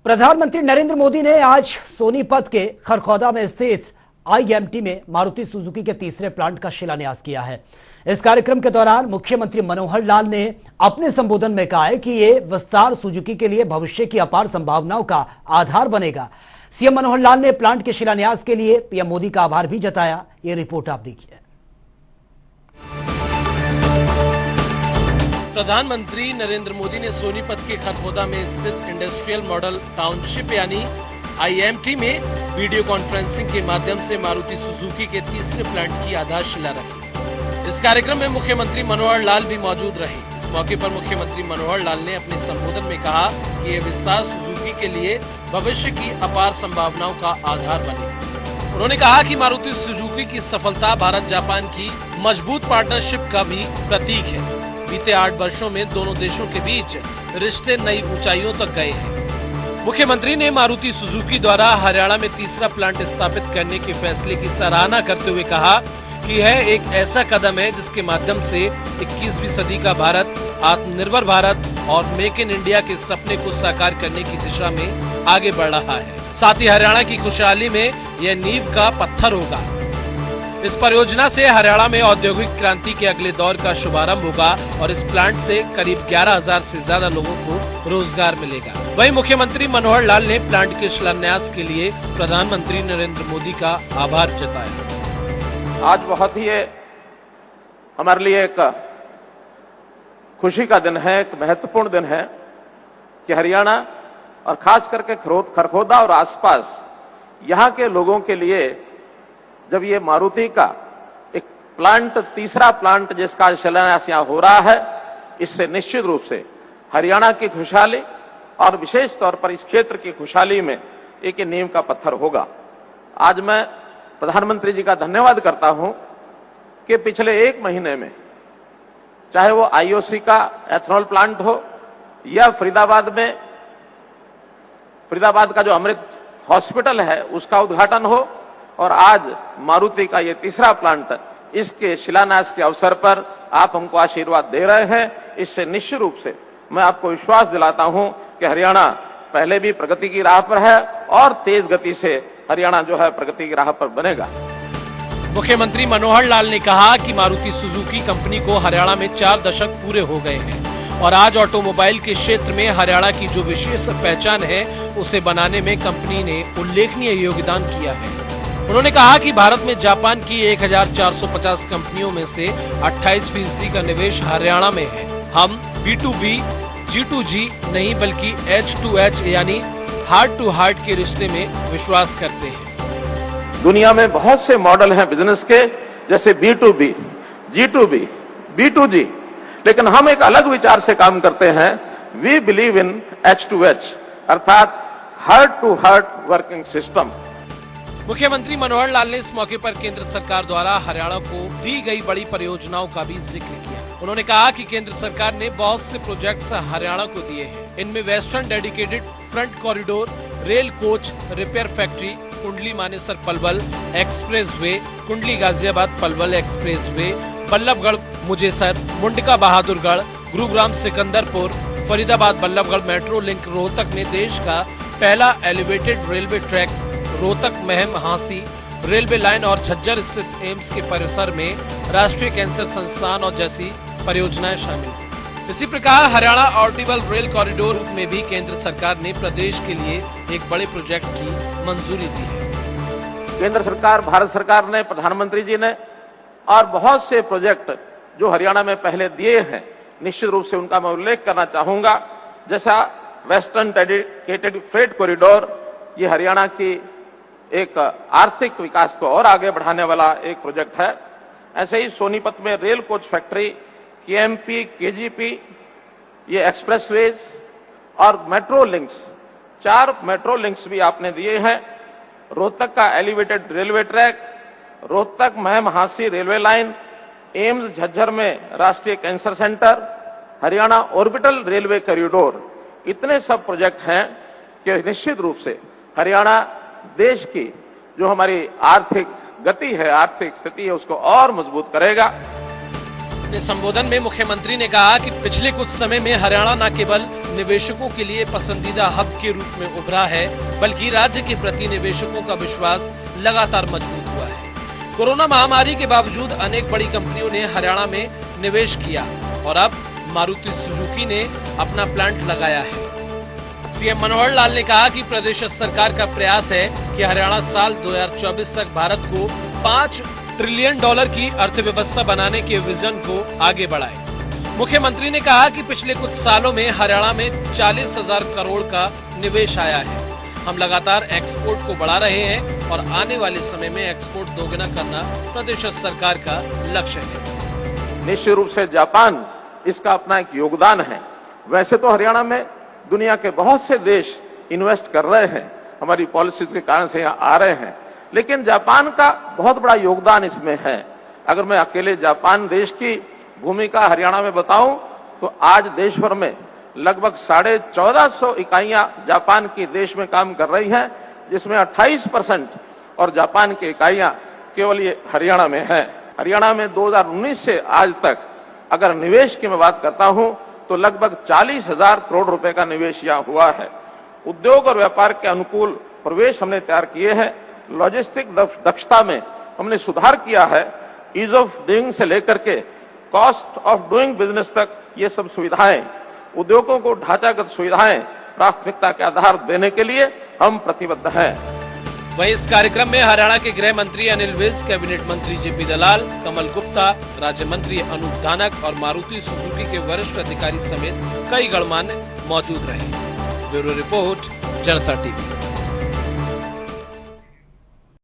प्रधानमंत्री नरेंद्र मोदी ने आज सोनीपत के खरखौदा में स्थित आईएमटी में मारुति सुजुकी के तीसरे प्लांट का शिलान्यास किया है। इस कार्यक्रम के दौरान मुख्यमंत्री मनोहर लाल ने अपने संबोधन में कहा है कि ये विस्तार सुजुकी के लिए भविष्य की अपार संभावनाओं का आधार बनेगा। सीएम मनोहर लाल ने प्लांट के शिलान्यास के लिए पीएम मोदी का आभार भी जताया। ये रिपोर्ट आप देखिए। प्रधानमंत्री नरेंद्र मोदी ने सोनीपत के खरखौदा में स्थित इंडस्ट्रियल मॉडल टाउनशिप यानी आईएमटी में वीडियो कॉन्फ्रेंसिंग के माध्यम से मारुति सुजुकी के तीसरे प्लांट की आधारशिला रखी। इस कार्यक्रम में मुख्यमंत्री मनोहर लाल भी मौजूद रहे। इस मौके पर मुख्यमंत्री मनोहर लाल ने अपने संबोधन में कहा कि यह विस्तार सुजुकी के लिए भविष्य की अपार संभावनाओं का आधार बनेगा। उन्होंने कहा कि मारुति सुजुकी की सफलता भारत जापान की मजबूत पार्टनरशिप का भी प्रतीक है। बीते 8 वर्षों में दोनों देशों के बीच रिश्ते नई ऊंचाइयों तक गए हैं। मुख्यमंत्री ने मारुति सुजुकी द्वारा हरियाणा में तीसरा प्लांट स्थापित करने के फैसले की सराहना करते हुए कहा कि यह एक ऐसा कदम है जिसके माध्यम से 21वीं सदी का भारत आत्मनिर्भर भारत और मेक इन इंडिया के सपने को साकार करने की दिशा में आगे बढ़ रहा है। साथ ही हरियाणा की खुशहाली में यह नींव का पत्थर होगा। इस परियोजना से हरियाणा में औद्योगिक क्रांति के अगले दौर का शुभारंभ होगा और इस प्लांट से करीब 11,000 से ज्यादा लोगों को रोजगार मिलेगा। वहीं मुख्यमंत्री मनोहर लाल ने प्लांट के शिलान्यास के लिए प्रधानमंत्री नरेंद्र मोदी का आभार जताया। आज बहुत ही हमारे लिए एक खुशी का दिन है, एक महत्वपूर्ण दिन है कि हरियाणा और खास करके खरखौदा और आसपास यहाँ के लोगों के लिए जब ये मारुति का एक प्लांट, तीसरा प्लांट जिसका शिलान्यास यहाँ हो रहा है, इससे निश्चित रूप से हरियाणा की खुशहाली और विशेष तौर पर इस क्षेत्र की खुशहाली में एक नींव का पत्थर होगा। आज मैं प्रधानमंत्री जी का धन्यवाद करता हूं कि पिछले 1 महीने में चाहे वो आईओसी का एथनॉल प्लांट हो या फरीदाबाद का जो अमृत हॉस्पिटल है उसका उद्घाटन हो और आज मारुति का ये तीसरा प्लांट, इसके शिलान्यास के अवसर पर आप हमको आशीर्वाद दे रहे हैं। इससे निश्चित रूप से मैं आपको विश्वास दिलाता हूं कि हरियाणा पहले भी प्रगति की राह पर है और तेज गति से हरियाणा जो है प्रगति की राह पर बनेगा। मुख्यमंत्री मनोहर लाल ने कहा कि मारुति सुजुकी कंपनी को हरियाणा में 4 दशक पूरे हो गए हैं और आज ऑटोमोबाइल के क्षेत्र में हरियाणा की जो विशेष पहचान है उसे बनाने में कंपनी ने उल्लेखनीय योगदान किया है। उन्होंने कहा कि भारत में जापान की 1450 कंपनियों में से 28% का निवेश हरियाणा में है। हम B2B, G2G नहीं बल्कि H2H यानी हार्ट टू हार्ट के रिश्ते में विश्वास करते हैं। दुनिया में बहुत से मॉडल हैं बिजनेस के, जैसे B2B, G2B, B2G, लेकिन हम एक अलग विचार से काम करते हैं। वी बिलीव इन H2H अर्थात heart to heart working system. मुख्यमंत्री मनोहर लाल ने इस मौके पर केंद्र सरकार द्वारा हरियाणा को दी गई बड़ी परियोजनाओं का भी जिक्र किया। उन्होंने कहा कि केंद्र सरकार ने बहुत से प्रोजेक्ट्स हरियाणा को दिए हैं। इनमें western dedicated front corridor, rail coach repair factory, Kundli Manesar Palwal expressway, Kundli Ghaziabad Palwal expressway, Ballabhgarh Mujesar, Mundka Bahadurgarh, Gurugram Sikanderpur, Faridabad Ballabhgarh metro link, Rohtak में देश का पहला elevated railway track, Rohtak Meham Hansi railway line और झज्जर स्थित एम्स के परिसर में राष्ट्रीय कैंसर संस्थान और जैसी परियोजनाएं शामिल हैं। इसी प्रकार हरियाणा ऑर्टिबल रेल कॉरिडोर में भी केंद्र सरकार ने प्रदेश के लिए एक बड़े प्रोजेक्ट की मंजूरी दी है। केंद्र सरकार, भारत सरकार ने, प्रधानमंत्री जी ने और बहुत से प्रोजेक्ट जो हरियाणा में पहले दिए हैं, निश्चित रूप से उनका मैं उल्लेख करना चाहूंगा। जैसा वेस्टर्न डेडिकेटेड फ्रेट कॉरिडोर, ये हरियाणा की एक आर्थिक विकास को और आगे बढ़ाने वाला एक प्रोजेक्ट है। ऐसे ही सोनीपत में rail coach factory, KMP, KGP, ये एक्सप्रेसवेज और मेट्रो लिंक्स, 4 मेट्रो लिंक्स भी आपने दिए हैं। रोहतक का elevated railway track, Rohtak Meham Hansi railway line, AIIMS Jhajjar में राष्ट्रीय cancer centre, Haryana orbital railway corridor, इतने सब प्रोजेक्ट हैं कि निश्चित रूप से हरियाणा देश की जो हमारी आर्थिक गति है, आर्थिक स्थिति है, उसको और मजबूत करेगा। अपने संबोधन में मुख्यमंत्री ने कहा कि पिछले कुछ समय में हरियाणा न केवल निवेशकों के लिए पसंदीदा हब के रूप में उभरा है, बल्कि राज्य के प्रति निवेशकों का विश्वास लगातार मजबूत हुआ है। कोरोना महामारी के बावजूद अनेक बड़ी कंपनियों ने हरियाणा में निवेश किया और अब मारुति सुजुकी ने अपना प्लांट लगाया है। सीएम मनोहर लाल ने कहा कि प्रदेश सरकार का प्रयास है कि हरियाणा साल 2024 तक भारत को $5 ट्रिलियन की अर्थव्यवस्था बनाने के विजन को आगे बढ़ाए। मुख्यमंत्री ने कहा कि पिछले कुछ सालों में हरियाणा में 40,000 करोड़ का निवेश आया है। हम लगातार एक्सपोर्ट को बढ़ा रहे हैं और आने वाले समय में एक्सपोर्ट दोगुना करना प्रदेश सरकार का लक्ष्य है। निश्चित रूप से जापान इसका अपना एक योगदान है। वैसे तो हरियाणा में दुनिया के बहुत से देश इन्वेस्ट कर रहे हैं, हमारी पॉलिसीज के कारण से यहाँ आ रहे हैं, लेकिन जापान का बहुत बड़ा योगदान इसमें है। अगर मैं अकेले जापान देश की भूमिका हरियाणा में बताऊं तो आज देश भर में लगभग 1450 इकाइयां जापान की देश में काम कर रही हैं, जिसमें 28% और जापान की इकाइयां केवल ये हरियाणा में है। हरियाणा में 2019 से आज तक अगर निवेश की मैं बात करता हूं तो लगभग 40,000 करोड़ रुपए का निवेश यहाँ हुआ है। उद्योग और व्यापार के अनुकूल प्रवेश हमने तैयार किए हैं। लॉजिस्टिक दक्षता में हमने सुधार किया है। ईज ऑफ डूइंग से लेकर के कॉस्ट ऑफ डूइंग बिजनेस तक ये सब सुविधाएं, उद्योगों को ढांचागत सुविधाएं प्राथमिकता के आधार देने के लिए हम प्रतिबद्ध हैं। वहीं इस कार्यक्रम में हरियाणा के गृह मंत्री अनिल विज, कैबिनेट मंत्री जेपी दलाल, कमल गुप्ता, राज्य मंत्री अनूप धानक और मारुति सुजुकी के वरिष्ठ अधिकारी समेत कई गणमान्य मौजूद रहे। ब्यूरो रिपोर्ट, जनता टीवी।